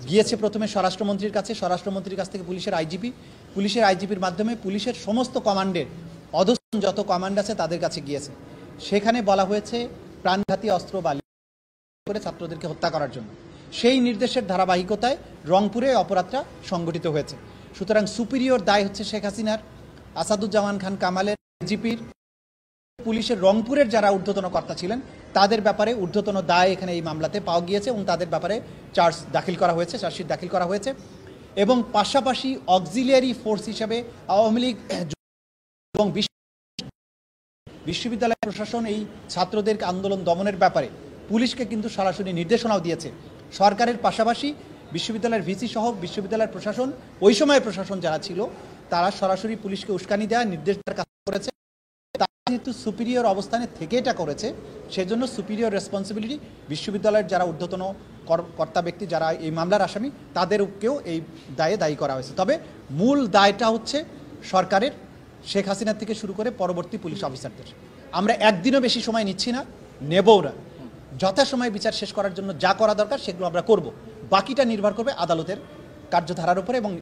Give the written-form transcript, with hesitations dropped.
গিয়েছে প্রথমে স্বরাষ্ট্রমন্ত্রীর কাছে, স্বরাষ্ট্রমন্ত্রীর কাছ থেকে পুলিশের আইজিপির মাধ্যমে পুলিশের সমস্ত কমান্ডের অধস্তন যত কমান্ড আছে তাদের কাছে গিয়েছে। সেখানে বলা হয়েছে প্রাণঘাতী অস্ত্র বালি করে ছাত্রদেরকে হত্যা করার জন্য। সেই নির্দেশের ধারাবাহিকতায় রংপুরে অপরাধটা সংগঠিত হয়েছে। সুতরাং সুপিরিয়র দায় হচ্ছে শেখ হাসিনার, আসাদুজ্জামান খান কামালের, আইজিপির, পুলিশের রংপুরের যারা ঊর্ধ্বতন কর্তা ছিলেন তাদের ব্যাপারে ঊর্ধ্বতন দায় এখানে এই মামলাতে পাওয়া গিয়েছে এবং তাদের ব্যাপারে চার্জশিট দাখিল করা হয়েছে। এবং পাশাপাশি অক্সিলিয়ারি ফোর্স হিসেবে আওয়ামী লীগ এবং বিশ্ববিদ্যালয় প্রশাসন এই ছাত্রদের আন্দোলন দমনের ব্যাপারে পুলিশকে কিন্তু সরাসরি নির্দেশনাও দিয়েছে। সরকারের পাশাপাশি বিশ্ববিদ্যালয়ের ভিসি সহ বিশ্ববিদ্যালয়ের প্রশাসন, ওই সময়ের প্রশাসন যারা ছিল তারা সরাসরি পুলিশকে উস্কানি দেওয়া নির্দেশ দেওয়ার কাজ করেছে। যেহেতু সুপিরিয়র অবস্থানে থেকে এটা করেছে, সেজন্য সুপিরিয়র রেসপন্সিবিলিটি বিশ্ববিদ্যালয়ের যারা ঊর্ধ্বতন কর্তা ব্যক্তি যারা এই মামলার আসামি তাদেরকেও এই দায়ী করা হয়েছে। তবে মূল দায়টা হচ্ছে সরকারের, শেখ হাসিনা থেকে শুরু করে পরবর্তী পুলিশ অফিসারদের। আমরা একদিনও বেশি সময় নিচ্ছি না, নেবও না। যথাসময়ে বিচার শেষ করার জন্য যা করা দরকার সেগুলো আমরা করব। বাকিটা নির্ভর করবে আদালতের কার্যধারার উপরে এবং